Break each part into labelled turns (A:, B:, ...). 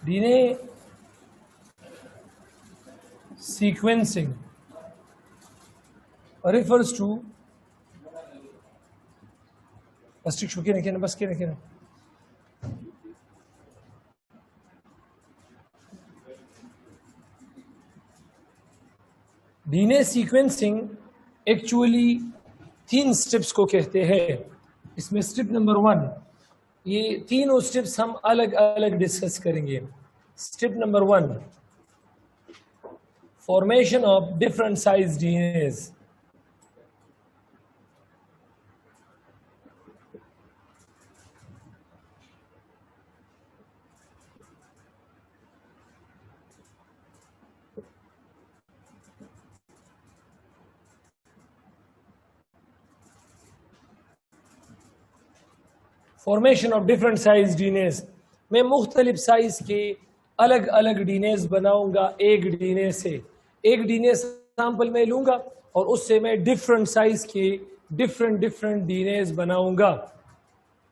A: DNA sequencing refers to DNA sequencing actually 3 steps کو کہتے ہیں. اس میں سٹیپ نمبر 1، یہ تینوں سٹیپس ہم الگ الگ ڈسکس کریں گے. Step number 1، formation of different size D N As. Formation of different size D N As, میں مختلف سائز کے الگ الگ ڈی این ایز بناؤں گا. ایک ڈی این اے سے ایک ڈی این اے سیمپل میں لوں گا اور اس سے میں ڈفرنٹ سائز کے ڈفرنٹ ڈی این ایز بناؤں گا.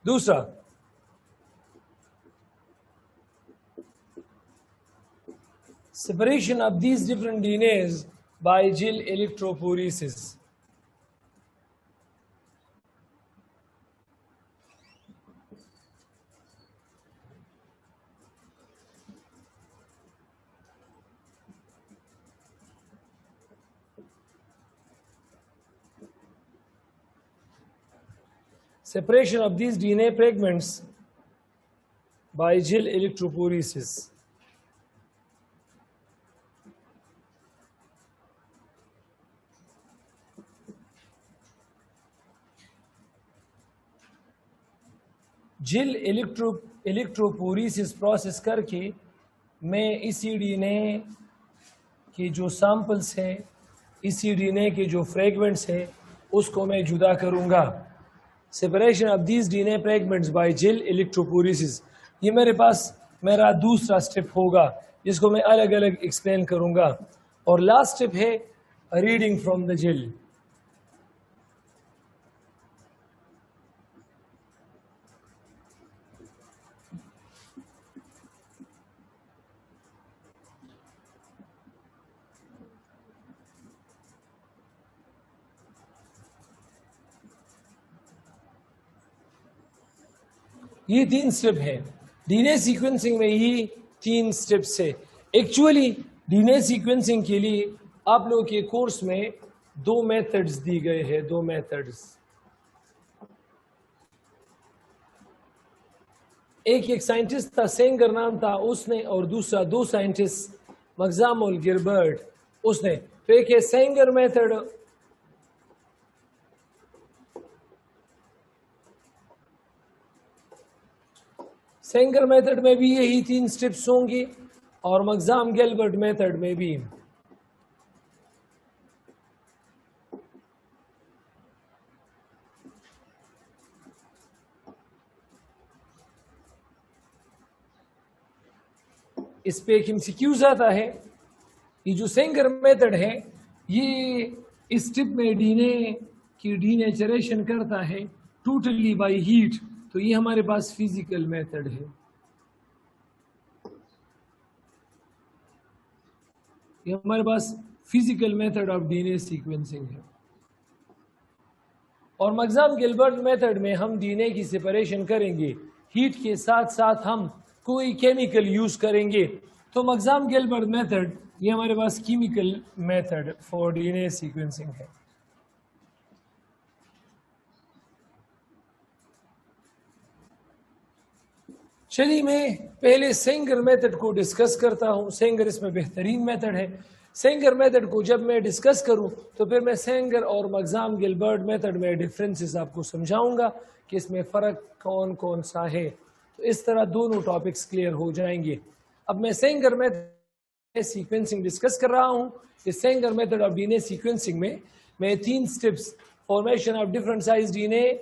A: دوسرا، separation of these different DNAs by Gill electrophoresis. Separation of these DNA fragments by Gill electrophoresis. جل الیکٹروپوریسس پروسیس کر کے میں اسی ڈی این اے کے جو سیمپلس ہیں، اسی ڈی این اے کے جو فریگمنٹس ہیں، اس کو میں جدا کروں گا. Separation of these D N A fragments by gel electrophoresis, یہ میرے پاس میرا دوسرا سٹیپ ہوگا جس کو میں الگ الگ ایکسپلین کروں گا. اور لاسٹ سٹیپ ہے ریڈنگ فرام دا جل. یہ 3 سٹیپ ہے ڈی این اے سیکوینسنگ میں. یہ 3 سٹیپس ہے. Actually D N A sequencing کے لیے آپ لوگوں کے کورس میں 2 میتھڈز دی گئے ہیں. 2 میتھڈز، ایک سائنٹسٹ تھا، سینگر نام تھا اس نے، اور دوسرا 2 سائنٹسٹ مگزام اور گلبرٹ اس نے. تو ایک ہے سینگر میتھڈ، سینگر میتھڈ میں بھی یہی 3 سٹیپس ہوں گی، اور مگزام گلبرٹ میتھڈ میں بھی. اس پہ ایک MCQs آتا ہے. یہ جو سینگر میتھڈ ہے یہ اس سٹیپ میں ڈی این اے کی ڈی نیچریشن کرتا ہے ٹوٹلی بائی ہیٹ. تو یہ ہمارے پاس فزیکل میتھڈ ہے. یہ ہمارے پاس physical method of D N A sequencing ہے. اور مگزام گلبرٹ میتھڈ میں ہم ڈی این اے کی سپریشن کریں گے ہیٹ کے ساتھ ساتھ ہم کوئی کیمیکل یوز کریں گے. تو مگزام گلبرٹ میتھڈ یہ ہمارے پاس chemical method for D N A sequencing ہے. چلیے میں پہلے سینگر میتھڈ کو ڈسکس کرتا ہوں. سینگر اس میں بہترین میتھڈ ہے. سینگر میتھڈ کو جب میں ڈسکس کروں تو پھر میں سینگر اور مگزام گلبرٹ میتھڈ میں ڈفرینسز آپ کو سمجھاؤں گا کہ اس میں فرق کون کون سا ہے. تو اس طرح دونوں ٹاپکس کلیئر ہو جائیں گے. اب میں سینگر میتھڈ سیکوینسنگ ڈسکس کر رہا ہوں. اس Sanger method of D N A sequencing میں 3 steps, formation of different size D N A,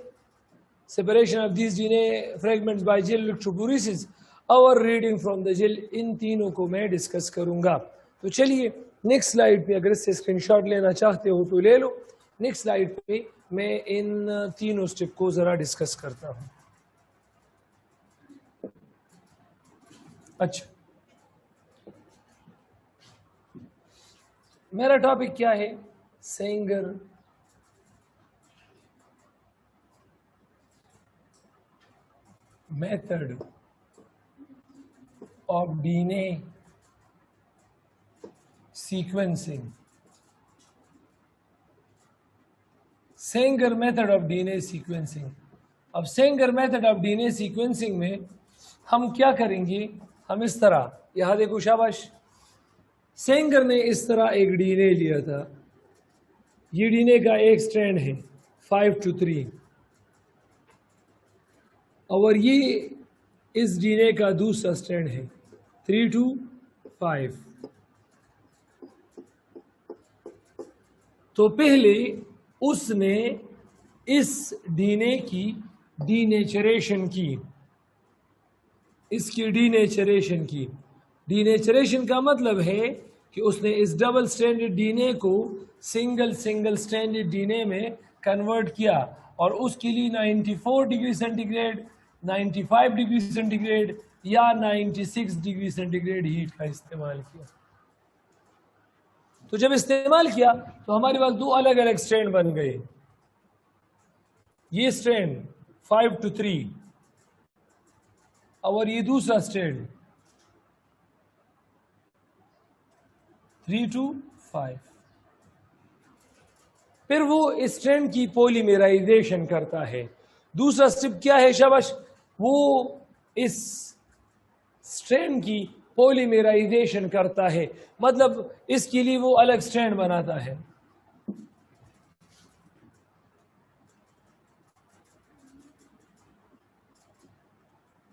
A: separation of these DNA fragments by gel electrophoresis اور reading from the gel، ان تینوں کو میں ڈسکس کروں گا. تو چلیے نیکسٹ سلائیڈ پہ اگر اس سے اسکرین شاٹ لینا چاہتے ہو تو لے لو. نیکسٹ سلائیڈ پہ میں ان تینوں سٹیپ کو ذرا ڈسکس کرتا ہوں. اچھا، میرا ٹاپک کیا ہے؟ Sanger method of D N A sequencing. Sanger method of D N A sequencing. اب Sanger method of D N A sequencing میں ہم کیا کریں گے؟ ہم اس طرح، یہاں دیکھو شاباش، سینگر نے اس طرح ایک ڈی این اے لیا تھا. یہ ڈی این اے کا ایک سٹرینڈ ہے 5 to 3، اور یہ اس ڈی این اے کا دوسرا سٹرینڈ ہے 3 to 5. تو پہلے اس نے اس ڈی این اے کی ڈی نیچریشن کی، اس کی ڈی نیچریشن کی. ڈی نیچریشن کا مطلب ہے کہ اس نے اس double standard D N A کو single standard D N A میں کنورٹ کیا، اور اس کے لیے 94 degree centigrade, 95 degree centigrade یا 96 ڈگری سینٹی گریڈ ہیٹ کا استعمال کیا. تو جب استعمال کیا تو ہمارے پاس دو الگ الگ سٹرینڈ بن گئے. یہ سٹرینڈ 5 to 3 اور یہ دوسرا سٹرینڈ 3 to 5. پھر وہ اس سٹرینڈ کی پولیمرائزیشن کرتا ہے. دوسرا سٹیپ کیا ہے شاباش؟ وہ اس سٹرینڈ کی پولیمرائزیشن کرتا ہے، مطلب اس کے لیے وہ الگ سٹرینڈ بناتا ہے.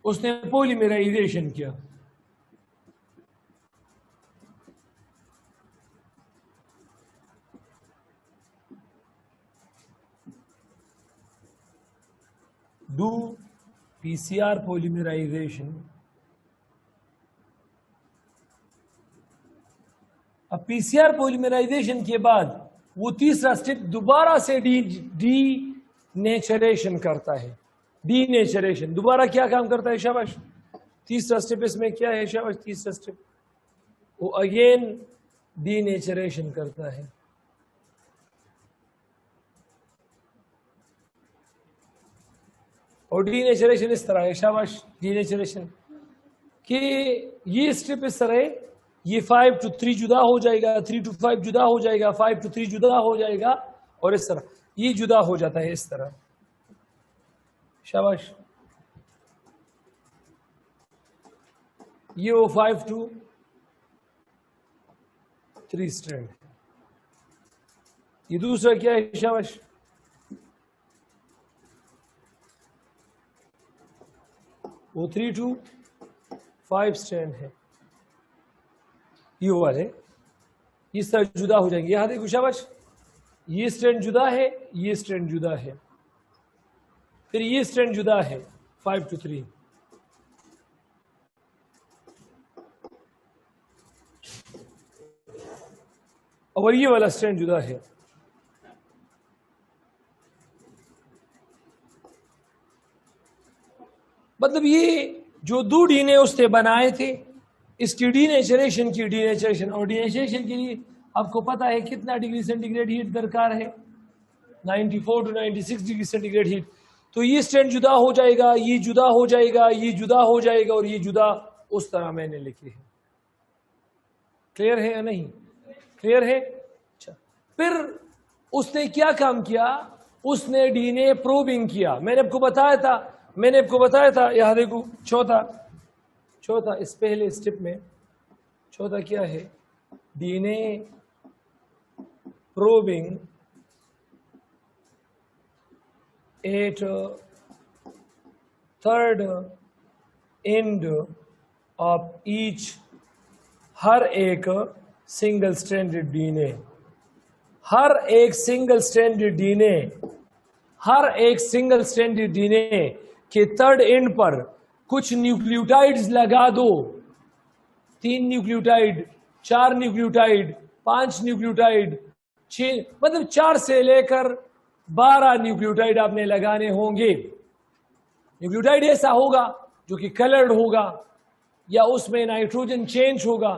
A: اس نے پولیمرائزیشن کیا. Do P C R polymerization. اب پی سی آر پولیمرائزیشن کے بعد وہ تیسرا سٹیپ دوبارہ سے ڈی نیچریشن کرتا ہے. ڈی نیچریشن دوبارہ کیا کام کرتا ہے شاباش؟ تیسرا سٹیپ اس میں کیا ہے شاباش؟ تیسرا سٹیپ وہ اگین ڈی نیچریشن کرتا ہے. اور ڈی نیچریشن اس طرح ہے شاباش. ڈی نیچریشن کہ یہ سٹیپ اس طرح ہے، یہ 5 to 3 جدا ہو جائے گا، 3 to 5 جدا ہو جائے گا، 5 to 3 جدا ہو جائے گا، اور اس طرح یہ جدا ہو جاتا ہے اس طرح. شاباش. یہ وہ 5 to 3 سٹرینڈ. یہ دوسرا کیا ہے شاباش؟ وہ 3 to 5 سٹرینڈ ہے. یہ والے اس طرح جدا ہو جائیں گے. یہاں دیکھو شاباش، یہ سٹرینڈ جدا ہے، یہ سٹرینڈ جدا ہے، پھر یہ سٹرینڈ جدا ہے 5 to 3. اور یہ والا سٹرینڈ جدا ہے. مطلب یہ جو دو ڈی این اے اس نے بنائے تھے، اس کی ڈی نیچریشن کی، ڈی نیچریشن، اور ڈی نیچریشن کے لیے آپ کو پتا ہے کتنا ڈگری سینٹی گریڈ ہیٹ درکار ہے؟ 94 to 96 degree centigrade heat. تو یہ سٹرینڈ جدا ہو جائے گا، یہ جدا ہو جائے گا، یہ جدا ہو جائے گا، اور یہ جدا اس طرح میں نے لکھے ہیں. کلیئر ہے یا نہیں؟ کلیئر ہے. اچھا، پھر اس نے کیا کام کیا؟ اس نے ڈی این اے پروبنگ کیا. میں نے آپ کو بتایا تھا یہاں دیکھو چوتھا اس پہلے سٹیپ میں چوتھا کیا ہے؟ D N A probing at third end of H, ہر ایک single standard D N A, ہر ایک single standard D N A, ہر ایک single standard D N A کے تھرڈ اینڈ پر کچھ نیوکلیوٹائڈز لگا دو. 3 نیوکلیوٹائڈ، 4 نیوکلیوٹائڈ، 5 نیوکلیوٹائڈ، 6، مطلب 4 سے لے کر 12 نیوکلیوٹائڈ آپ نے لگانے ہوں گے. نیوکلیوٹائڈ ایسا ہوگا جو کہ کلرڈ ہوگا، یا اس میں نائٹروجن چینج ہوگا.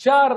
A: 4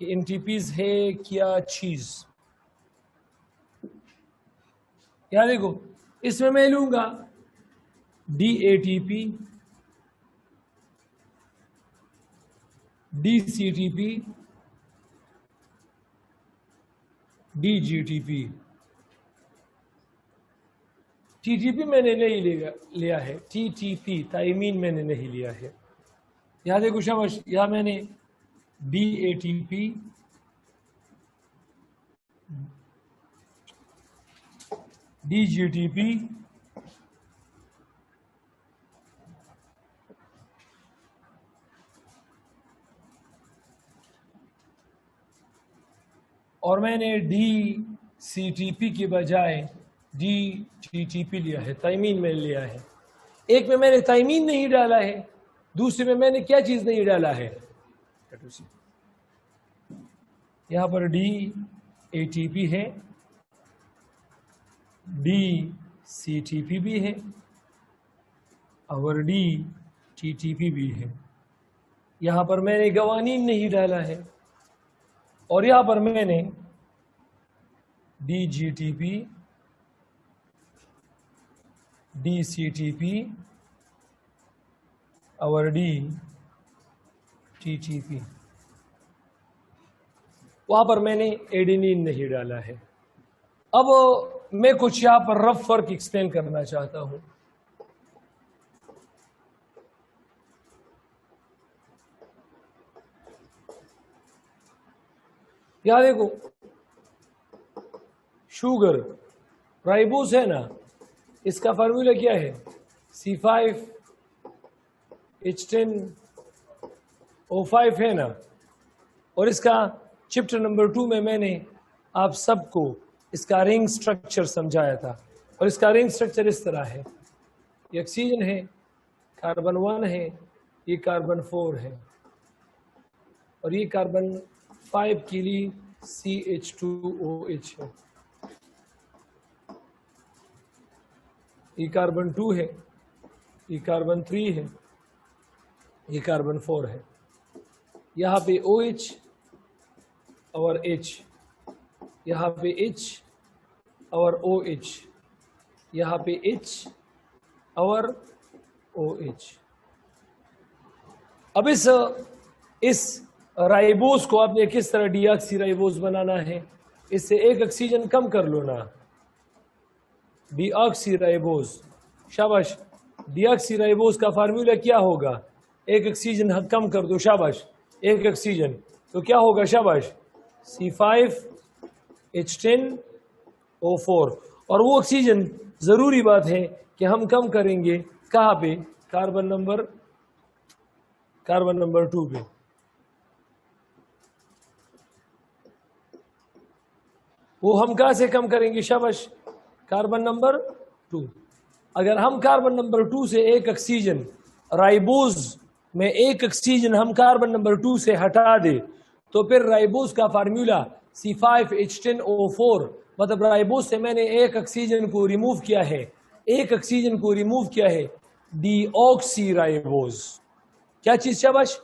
A: کہ این ٹی پیز ہے کیا چیز. یہاں دیکھو اس میں لوں گا D A T P, D C T P, D G T P. T T P میں نے نہیں لیا ہے، ٹی ٹی پی تائمین میں نے نہیں لیا ہے. یہاں دیکھو شاباش، یہاں میں نے D A T P, D G T P, اور میں نے ڈی سی ٹی پی کے بجائے ڈی ٹی ٹی پی لیا ہے، تائمین میں لیا ہے. ایک میں نے تائمین نہیں ڈالا ہے، دوسرے میں نے کیا چیز نہیں ڈالا ہے. یہاں پر ڈی اے ٹی پی ہے، ڈی سی ٹی پی بھی ہے اور ڈی ٹی ٹی پی بھی ہے. یہاں پر میں نے قوانین نہیں ڈالا ہے، اور یہاں پر میں نے D G T P, D C T P اور ڈی ٹی ٹی پی، وہاں پر میں نے ایڈینین نہیں ڈالا ہے. اب میں کچھ یہاں پر رف فرق ایکسپلین کرنا چاہتا ہوں. یہاں دیکھو شوگر رائبوز ہے نا، اس کا فارمولا کیا ہے؟ C5H10O5 ہے نا. اور اس کا چپٹر نمبر 2 میں نے آپ سب کو اس کا رنگ سٹرکچر سمجھایا تھا. اور اس کا رنگ سٹرکچر اس طرح ہے، یہ آکسیجن ہے، کاربن 1 ہے، یہ کاربن 4 ہے، اور یہ کاربن 5 کے لیے CH2OH ہے. یہ کاربن 2 ہے، یہ کاربن 3 ہے، یہ کاربن 4 ہے. یہاں پہ OH اور H، یہاں پہ H اور OH، یہاں پہ H اور OH. اب اس رائبوز کو آپ نے کس طرح ڈی آکسی رائبوز بنانا ہے؟ اس سے ایک آکسیجن کم کر لو نا، ڈی آکسی رائبوز. شاباش. ڈی آکسی رائبوز کا فارمولا کیا ہوگا؟ ایک آکسیجن کم کر دو، شاباش، ایک آکسیجن، تو کیا ہوگا؟ شاباش، C5H10O4. اور وہ آکسیجن ضروری بات ہے کہ ہم کم کریں گے کہاں پہ؟ کاربن نمبر 2 پہ. وہ ہم کہاں سے کم کریں گے؟ شاباش، کاربن نمبر 2. اگر ہم کاربن نمبر 2 سے ایک آکسیجن، رائبوز میں ایک آکسیجن ہم کاربن نمبر 2 سے ہٹا دے تو پھر رائبوز کا فارمولا C5H10O4، مطلب رائبوز سے میں نے ایک آکسیجن کو ریموو کیا ہے، ڈی آکسی رائبوز. کیا چیز؟ شاباش،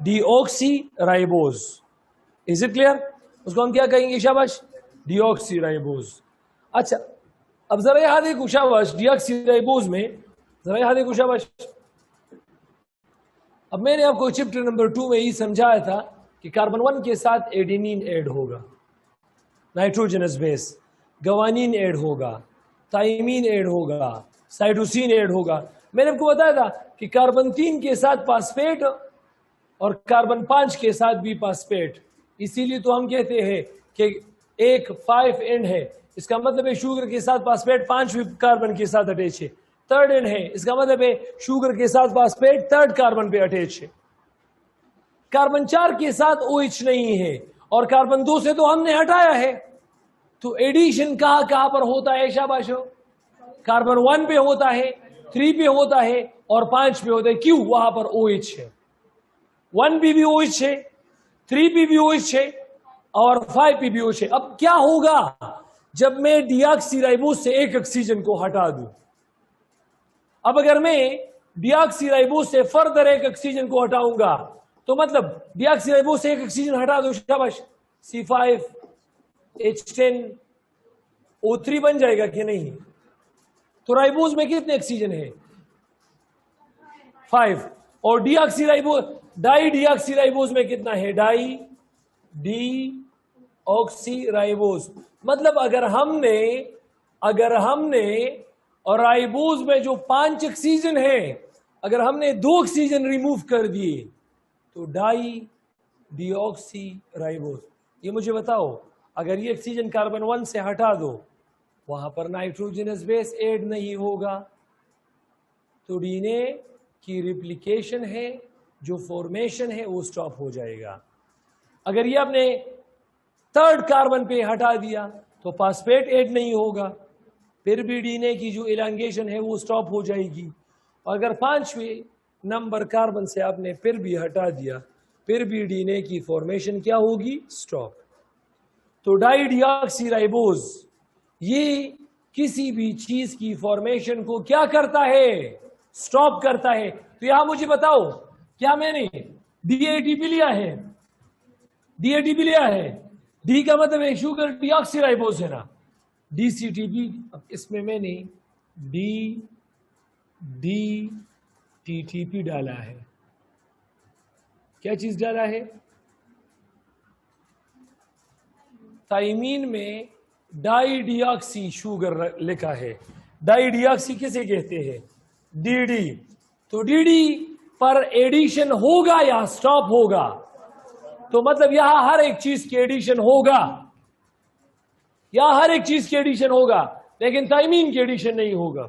A: deoxy ribose. Is it clear? اس کو ہم کیا کہیں گے؟ شاباش، ڈی آکسی رائبوز. اچھا اب ذرا یہاں دیکھو شاباش، ڈی آکسی رائبوز میں ذرا یہاں دیکھو شاباش. اب میں نے آپ کو چپٹر نمبر 2 میں یہ سمجھایا تھا کہ کاربن 1 کے ساتھ ایڈینین ایڈ ہوگا، نائٹروجنس بیس، گوانین ایڈ ہوگا، تائمین ایڈ ہوگا، سائٹوسین ایڈ ہوگا. میں نے آپ کو بتایا تھا کہ کاربن 3 کے ساتھ فاسفیٹ اور کاربن 5 کے ساتھ بھی فاسفیٹ. اسی لیے تو ہم کہتے ہیں کہ ایک 5 اینڈ ہے، اس کا مطلب ہے شوگر کے ساتھ فاسفیٹ 5 کاربن کے ساتھ اٹیچ ہے. تھرڈ اینڈ ہے، اس کا مطلب ہے شوگر کے ساتھ فاسفیٹ 3rd کاربن پہ اٹیچ ہے. کاربن 4 کے ساتھ OH نہیں ہے اور کاربن 2 سے تو ہم نے ہٹایا ہے. تو ایڈیشن کہاں پر ہوتا ہے؟ شاباشو، کاربن 1 پہ ہوتا ہے، 3 پہ ہوتا ہے اور 5 پہ ہوتا ہے. کیوں؟ وہاں پر OH ہے، 1 پہ بھی OH ہے، 3 پہ بھی OH ہے اور 5 پہ بھی OH ہے. اب کیا ہوگا جب میں ڈی آکسی رائبوز سے ایک آکسیجن کو ہٹا دوں؟ اب اگر میں ڈی آکسی رائبوز سے فردر ایک آکسیجن کو ہٹاؤں گا تو مطلب ڈی آکسی رائبوز سے ایک آکسیجن ہٹا دو، شاباش، C5H10O3 بن جائے گا کہ نہیں؟ تو رائبوز میں کتنے آکسیجن ہے؟ 5. اور ڈی آکسی رائبوز، ڈائی ڈی آکسی رائبوز میں کتنا ہے؟ ڈائی ڈی آکسی رائبوز. مطلب اگر ہم نے اور رائبوز میں جو 5 آکسیجن ہیں، اگر ہم نے 2 آکسیجن ریموو کر دیے تو ڈائی ڈی آکسی رائبوز. یہ مجھے بتاؤ، اگر یہ آکسیجن کاربن 1 سے ہٹا دو، وہاں پر نائٹروجنس بیس ایڈ نہیں ہوگا، تو ڈی این اے کی ریپلیکیشن ہے، جو فارمیشن ہے وہ سٹاپ ہو جائے گا. اگر یہ آپ نے 3rd کاربن پہ ہٹا دیا تو فاسفیٹ ایڈ نہیں ہوگا، پھر بھی ڈی این اے کی جو ایلانگیشن ہے وہ سٹاپ ہو جائے گی. اور اگر 5ویں نمبر کاربن سے آپ نے پھر بھی ہٹا دیا، پھر بھی ڈی این اے کی فارمیشن کیا ہوگی؟ سٹاپ. تو ڈائی ڈی آکسی رائبوز یہ کسی بھی چیز کی فارمیشن کو کیا کرتا ہے؟ سٹاپ کرتا ہے. تو یہاں مجھے بتاؤ، کیا میں نے ڈی اے ٹی پی لیا ہے؟ ڈی اے ٹی پی لیا ہے. ڈی کا مطلب ہے شوگر ڈی آکسی رائبوز ہے نا، ڈی سی ٹی پی. اس میں نے ڈی ٹی ٹی پی ڈالا ہے. کیا چیز ڈالا ہے؟ تھائمین میں ڈائی ڈی آکسی شوگر لکھا ہے. ڈائی ڈی آکسی کسے کہتے ہیں؟ D D. تو ڈی ڈی پر ایڈیشن ہوگا یا سٹاپ ہوگا؟ تو مطلب یہاں ہر ایک چیز کی ایڈیشن ہوگا، لیکن تھائمین کی ایڈیشن نہیں ہوگا.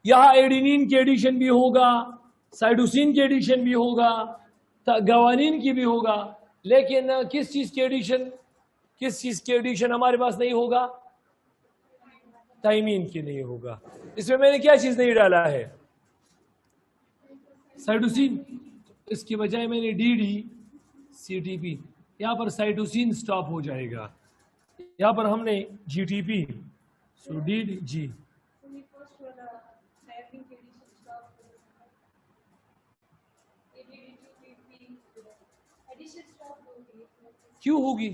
A: یہاں ایڈینین کی ایڈیشن بھی ہوگا، سائٹوسین کی ایڈیشن بھی ہوگا، گوانین کی بھی ہوگا، لیکن کس چیز کی ایڈیشن ہمارے پاس نہیں ہوگا؟ تھائمین کی نہیں ہوگا. اس میں نے کیا چیز نہیں ڈالا ہے؟ سائٹوسین. اس کے بجائے میں نے ڈی سی ٹی پی. یہاں پر سائٹوسین سٹاپ ہو جائے گا، یہاں پر ہم نے جی ٹی پی، سو ڈی جی. کیوں ہوگی؟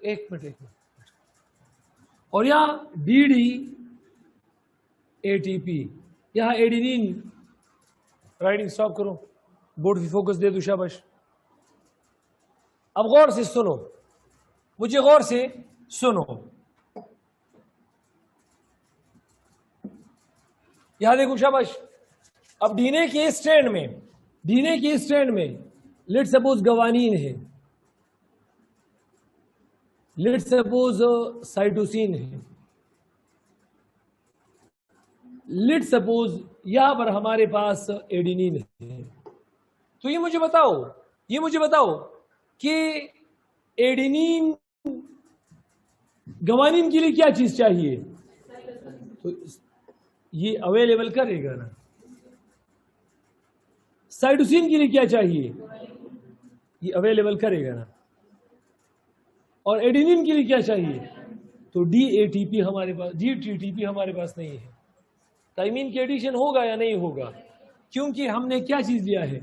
A: ایک منٹ. اور یہاں ڈی اے ٹی پی، یہاں ایڈینین. رائٹنگ سٹاپ کرو، بورڈ پہ فوکس دے دو، شاباش. اب غور سے سنو، مجھے غور سے سنو. یہاں دیکھو، شاباش. اب ڈی این اے کے اسٹینڈ میں لیٹ سپوز گوانین ہے، لیٹ سپوز سائٹوسین ہے، لیٹ سپوز یہاں پر ہمارے پاس ایڈینین ہے. تو یہ مجھے بتاؤ کہ ایڈینین گوانین کے لیے کیا چیز چاہیے؟ تو یہ اویلیبل کرے گا نا. سائٹوسین کے لیے کیا چاہیے؟ یہ اویلیبل کرے گا نا. اور ایڈینین کے لیے کیا چاہیے؟ تو ڈی اے ٹی پی ہمارے پاس، ڈی ٹی ٹی پی ہمارے پاس نہیں ہے. تھائمین کی ایڈیشن ہوگا یا نہیں ہوگا؟ کیونکہ ہم نے کیا چیز لیا ہے؟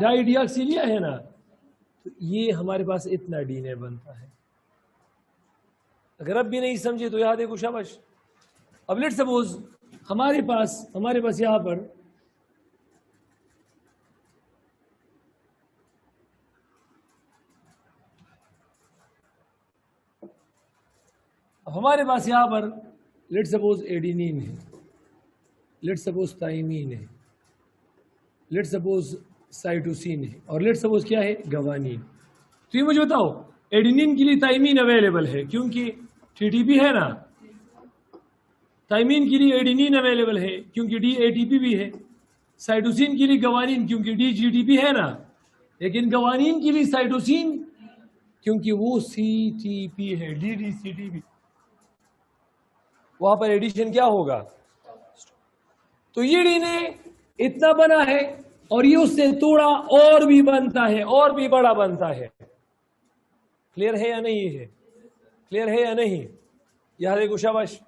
A: ڈائی ڈی آکسی لیا ہے نا. تو یہ ہمارے پاس اتنا ڈی این اے بنتا ہے. اگر اب بھی نہیں سمجھے تو یہاں دیکھو، شاباش. اب لیٹ سپوز ہمارے پاس یہاں پر لیٹ سپوز ایڈینین ہے، لیٹ سپوز تھائمین ہے، لیٹ سپوز سائٹوسین ہے، اور لیٹ سپوز کیا ہے؟ گوانین. تو یہ مجھے بتاؤ، ایڈینین کے لیے تھائمین اویلیبل ہے کیونکہ ٹی ٹی پی ہے نا. تھائمین کے لیے ایڈینین اویلیبل ہے کیونکہ ڈی اے ٹی پی بھی ہے. سائٹوسین کے لیے گوانین کیونکہ ڈی جی ٹی پی ہے نا. لیکن گوانین کے لیے سائٹوسین کیونکہ وہ سی ٹی پی ہے، ڈی سی ٹی پی. وہاں پر ایڈیشن کیا ہوگا؟ تو یہ ڈی این اے اتنا بنا ہے، اور یہ اس سے تھوڑا اور بھی بنتا ہے، اور بھی بڑا بنتا ہے. کلیئر ہے یا نہیں ہے؟ کلیئر ہے یا نہیں؟ یہاں دیکھو، شاباش.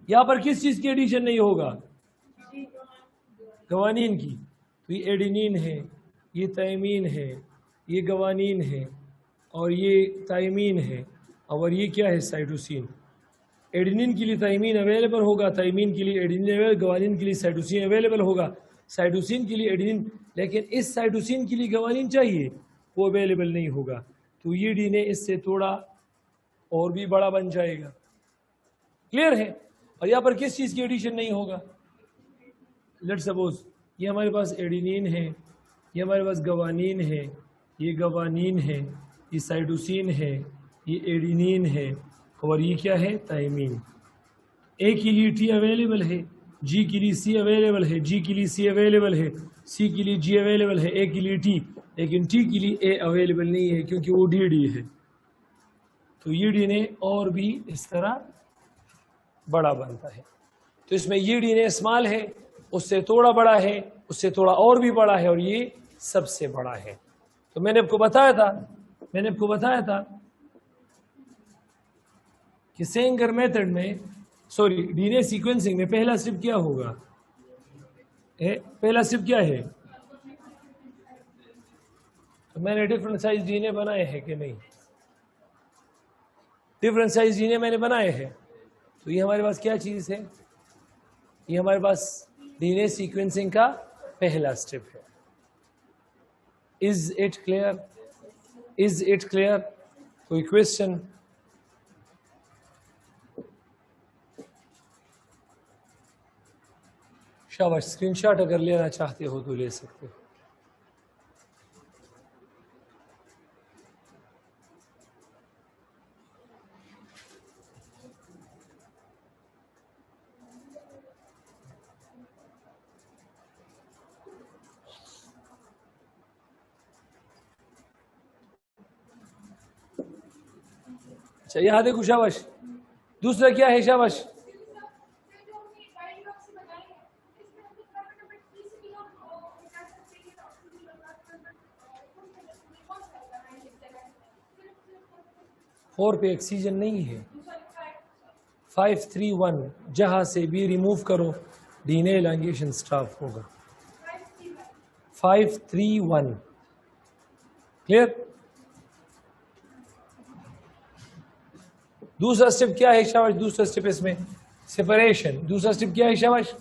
A: یہاں پر کس چیز کی ایڈیشن نہیں ہوگا؟ گوانین کی، تو یہ ایڈینین ہے، یہ تائمین ہے، یہ گوانین ہے، اور یہ تائمین ہے، اور یہ کیا ہے سائٹوسین. ایڈینین کے لیے تائمین اویلیبل ہوگا، تائمین کے لیے ایڈینین اویلیبل، گوانین کے لیے سائٹوسین اویلیبل ہوگا، سائٹوسین کے لیے ایڈینین، لیکن اس سائٹوسین کے لیے گوانین چاہیے، وہ اویلیبل نہیں ہوگا. تو یہ ڈی این اے اس سے تھوڑا اور بھی بڑا بن جائے گا. کلیئر ہے؟ اور یہاں پر کس چیز کی ایڈیشن نہیں ہوگا؟ لیٹ سپوز یہ ہمارے پاس ایڈینین ہے، یہ ہمارے پاس گوانین ہے، یہ گوانین ہے، یہ سائٹوسین ہے، یہ ایڈینین ہے، اور یہ کیا ہے تائمین. اے کے لیے ٹی اویلیبل ہے، جی کے لیے سی اویلیبل ہے، جی کے لیے سی اویلیبل ہے، سی کے لیے جی اویلیبل ہے، اے کے لیے ٹی، لیکن ٹی کے لیے اے اویلیبل نہیں ہے کیونکہ وہ ڈی ڈی ہے. تو یہ ڈی این اے اور بھی اس طرح بڑا بنتا ہے. تو اس میں یہ ڈی این اے اسمال ہے، اس سے تھوڑا بڑا ہے، اس سے تھوڑا اور بھی بڑا ہے، اور یہ سب سے بڑا ہے. تو میں نے آپ کو بتایا تھا کہ سینگر میتھڈ میں ڈی این اے سیکوینسنگ میں پہلا اسٹیپ کیا ہوگا؟ پہلا اسٹیپ کیا ہے؟ تو میں نے ڈفرنٹ سائز ڈی این اے بنائے ہیں کہ نہیں؟ Different size D N A میں نے بنائے ہیں. تو یہ ہمارے پاس کیا چیز ہے؟ یہ ہمارے پاس ڈی این اے سیکوینسنگ کا پہلا اسٹیپ ہے. از اٹ کلیئر؟ کوئی کوشچن؟ شاباش. اسکرین شاٹ اگر لینا چاہتے ہو تو لے سکتے ہو. اچھا یہاں دیکھو شاباش. دوسرا کیا ہے شاباش؟ فور پہ آکسیجن نہیں ہے. 531 جہاں سے بھی ریموو کرو ڈی این اے ایلانگیشن سٹاپ ہوگا. 531 کلیئر؟ دوسرا اسٹیپ کیا ہے شاباش؟ دوسرا اسٹیپ اس میں سپریشن. دوسرا اسٹیپ کیا ہے شاباش؟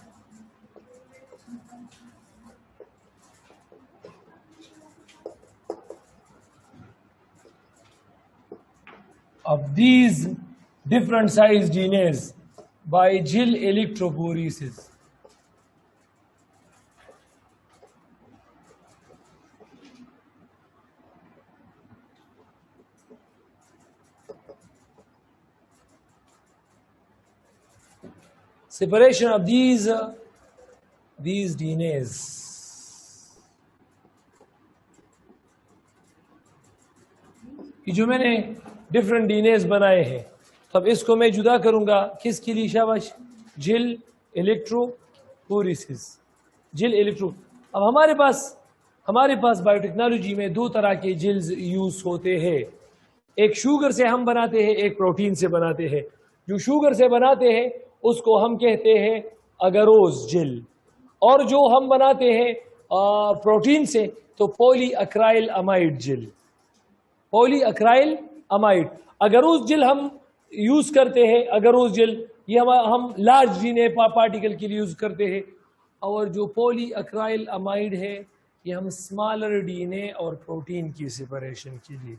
A: of these different size DNAs by Gill electrophoresis. Separation of these DNAs. کہ جو میں نے ڈفرنٹ ڈی این ایز بنائے ہیں، تو اب اس کو میں جدا کروں گا کس کے لیے شاباش؟ جل الیکٹروفوریسس. جل الیکٹرو. اب ہمارے پاس بایو ٹیکنالوجی میں دو طرح کے جلز یوز ہوتے ہیں. ایک شوگر سے ہم بناتے ہیں، ایک پروٹین سے بناتے ہیں. جو شوگر سے بناتے ہیں اس کو ہم کہتے ہیں اگروز جل، اور جو ہم بناتے ہیں پروٹین سے تو پولی اکرائل امائڈ جل. پولی اکرائل امائڈ. اگروز جل ہم یوز کرتے ہیں. اگروز جل یہ ہم لارج ڈی این اے پارٹیکل کے لیے یوز کرتے ہیں، اور جو پولی اکرائل امائڈ ہے یہ ہم اسمالر ڈی این اے اور پروٹین کی سپریشن کے لیے.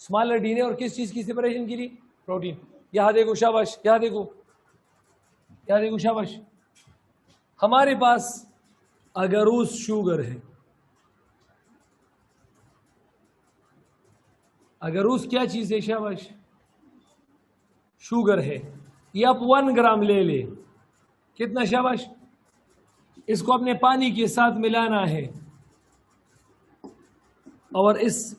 A: اسمالر ڈی این اے اور کس چیز کی سپریشن کے لیے؟ پروٹین. یہاں دیکھو شاباش، یہاں دیکھو شاباش. ہمارے پاس اگروز شوگر ہے. اگروز کیا چیز ہے شاباش؟ شوگر ہے. یہ آپ 1 گرام لے لے. کتنا شاباش؟ اس کو اپنے پانی کے ساتھ ملانا ہے، اور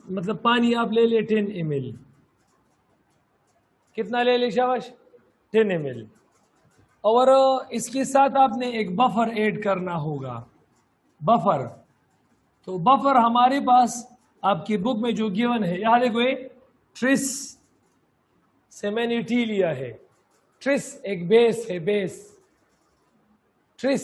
A: مطلب پانی آپ لے لے 10 ml. کتنا لے لے شاباش؟ 10 ml. اور اس کے ساتھ آپ نے ایک بفر ایڈ کرنا ہوگا. بفر. تو بفر ہمارے پاس آپ کی بک میں جو گیون ہے، یہاں دیکھو ٹریس سے میں نے ٹی لیا ہے. ٹریس ایک بیس ہے. بیس trace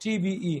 A: TBE.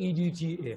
A: EDTA.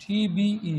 A: TBE.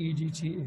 A: EDTA.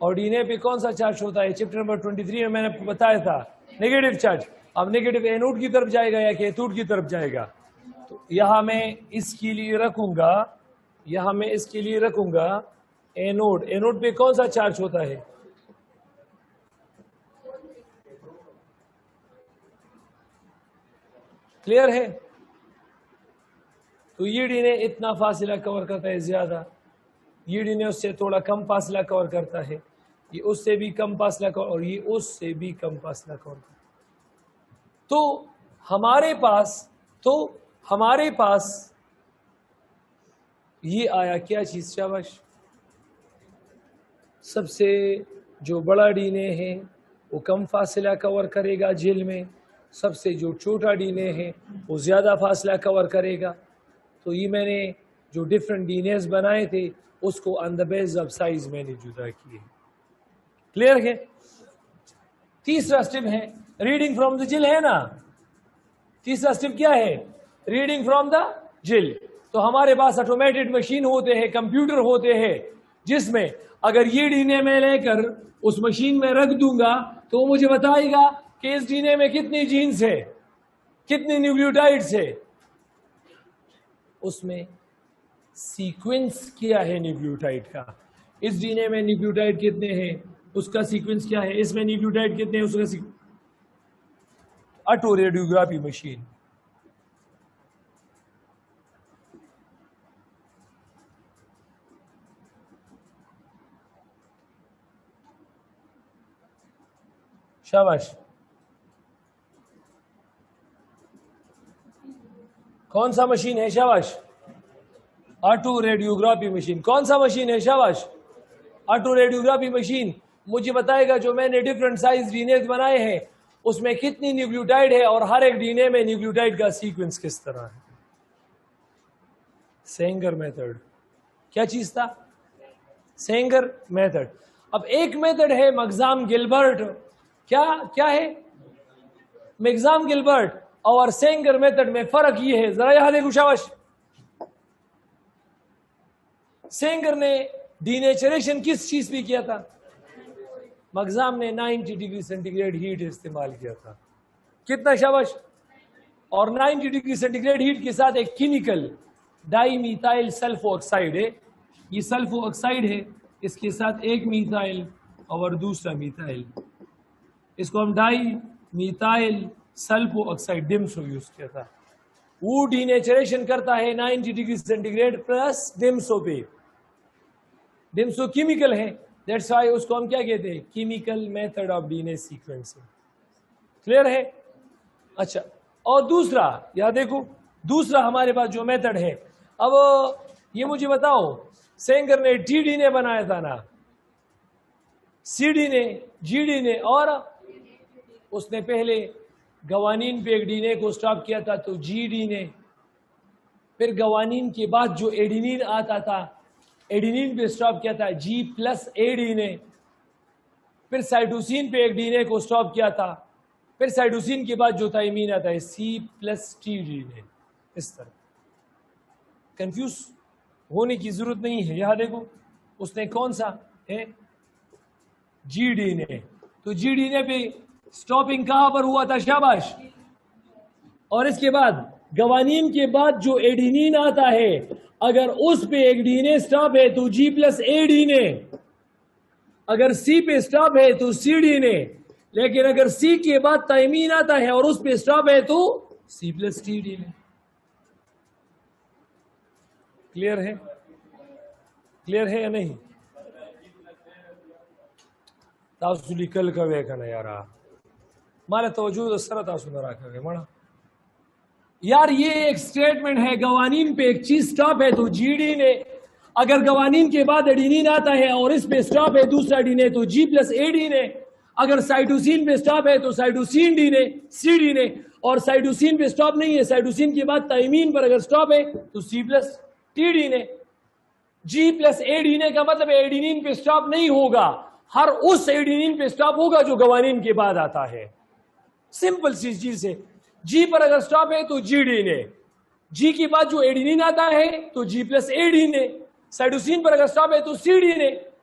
A: اور DNA پہ کون سا چارج ہوتا ہے؟ چیپٹر نمبر 23 میں نے بتایا تھا نیگیٹو چارج. اب نیگیٹو اینوڈ کی طرف جائے گا یا کیتھوڈ کی طرف جائے گا؟ تو یہاں میں اس کے لیے رکھوں گا اینوڈ. اینوڈ پہ کون سا چارج ہوتا ہے؟ کلیئر ہے؟ تو یہ DNA اتنا فاصلہ کور کرتا ہے زیادہ، یہ DNA اس سے تھوڑا کم فاصلہ کور کرتا ہے، یہ اس سے بھی کم فاصلہ کور، اور یہ اس سے بھی کم فاصلہ کور کرتا ہے. تو ہمارے پاس یہ آیا کیا چیز؟ شاباش. سب سے جو بڑا DNA ہے وہ کم فاصلہ کور کرے گا جیل میں، سب سے جو چھوٹا DNA ہے وہ زیادہ فاصلہ کور کرے گا. تو یہ میں نے جو ڈفرنٹ DNAs بنائے تھے اس کو آن دا بیس آف سائز میں نے جدا کیے. کلیئر ہے؟ تیسرا اسٹیپ ہے ریڈنگ فرام دا جل، ہے نا؟ تیسرا اسٹیپ کیا ہے؟ ریڈنگ فرام دا جل. تو ہمارے پاس آٹومیٹڈ مشین ہوتے ہیں، کمپیوٹر ہوتے ہیں، جس میں اگر یہ DNA میں لے کر اس مشین میں رکھ دوں گا تو وہ مجھے بتائے گا کہ اس DNA میں کتنی جینز ہے، کتنی نیوکلیوٹائڈز ہے. اس میں سیکوینس کیا ہے نیوکلیوٹائڈ کا، اس DNA میں نیوکلیوٹائڈ کتنے ہیں، اس کا سیکوینس کیا ہے، اس میں نیوکلیوٹائڈ کتنے ہیں، اس کا سیکوینس. Auto radiography machine. شاباش. کون سا مشین ہے؟ شاباش. Auto radiography machine. کون سا مشین ہے؟ شاباش. آٹو ریڈیوگرافی مشین مجھے بتائے گا جو میں نے ڈفرنٹ سائز DNAs بنائے ہیں اس میں کتنی نیوکلیوٹائڈ ہے اور ہر ایک DNA میں نیوکلیوٹائڈ کا سیکوینس کس طرح ہے. Sanger method. کیا چیز تھا؟ سینگر میتھڈ. اب ایک میتھڈ ہے مگزام گلبرٹ. کیا ہے؟ مگزام گلبرٹ اور سینگر میتھڈ میں فرق یہ ہے، ذرا یہاں دیکھو شاباش. سینگر نے ڈینیچریشن کس چیز پہ کیا تھا؟ مگزام نے 90 ڈگری سینٹی گریڈ ہیٹ استعمال کیا تھا. کتنا؟ شاباش. اور 90 ڈگری سینٹی گریڈ ہیٹ کے ساتھ ایک کیمیکل ڈائی میتائل سلفو آکسائڈ ہے، یہ سلفو آکسائڈ ہے، اس کے ساتھ ایک میتائل اور دوسرا میتائل، اس کو ہم ڈائی میتائل سلفو آکسائڈ ڈمسو یوز کیا تھا. وہ ڈینیچریشن کرتا ہے 90 ڈگری سینٹی گریڈ پلس ڈمسو پہ. ڈمسو کیمیکل ہے، دیٹس وائی اس کو ہم کیا کہتے ہیں؟ Chemical method of DNA sequencing. Clear ہے؟ اچھا. اور دوسرا یہاں دیکھو، دوسرا ہمارے پاس جو میتھڈ ہے، اب یہ مجھے بتاؤ سینگر نے TD بنایا تھا نا، CD نے، GD نے، اور اس نے پہلے گوانین پہ ایک DNA کو سٹاپ کیا تھا تو GD نے، پھر گوانین کے بعد جو ایڈینین آتا تھا ایڈینین پہ سٹاپ کیا تھا G+AD نے، پھر سائٹوسین پہ ایک DNA کو سٹاپ کیا تھا، پھر سائٹوسین کے بعد جو تھائمین آتا ہے C+TD نے. اس طرح کنفیوز ہونے کی ضرورت نہیں ہے. یہاں دیکھو اس نے کون سا ہے؟ GD نے. تو GD نے پہ سٹاپنگ کہاں پر ہوا تھا؟ شاباش. اور اس کے بعد گوانین کے بعد جو ایڈینین آتا ہے اگر اس پہ ایک DNA سٹاپ ہے تو G+AD نے، اگر C پہ سٹاپ ہے تو CD نے، لیکن اگر C کے بعد تائمین آتا ہے اور اس پہ سٹاپ ہے تو C+TD نے. کلیئر ہے؟ کلیئر ہے یا نہیں؟ تاسو لیکل کوي کنه یارا مال توجہ سره تاسو نه راکوي مړه یار. یہ ایک سٹیٹمنٹ ہے گوانین پہ ایک چیز سٹاپ ہے تو GD نے، اگر گوانین کے بعد ایڈینین آتا ہے اور اس پہ سٹاپ ہے دوسرا DNA تو G+AD نے، اگر سائٹوسین پہ سٹاپ ہے تو سائٹوسین D نے، CD نے، اور سائٹوسین پہ سٹاپ نہیں ہے، سائٹوسین کے بعد تائمین پر اگر سٹاپ ہے تو C+TD نے. G+AD نے کا مطلب ایڈینین پہ سٹاپ نہیں ہوگا، ہر اس ایڈینین پہ سٹاپ ہوگا جو گوانین کے بعد آتا ہے. سمپل سی چیز ہے. G پر اگر سٹاپ ہے تو GD نے، G کے بعد جو ایڈینین آتا ہے تو G+AD نے، سائٹوسین پر اگر سٹاپ ہے تو CD نے،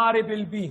A: RFLP.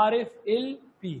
A: RFLP.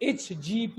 A: HGP.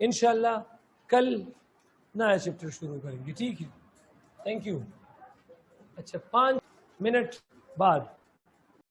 A: انشاءاللہ کل نیا چیپٹر شروع کریں گے. ٹھیک ہے, تھینک یو. اچھا 5 منٹ بعد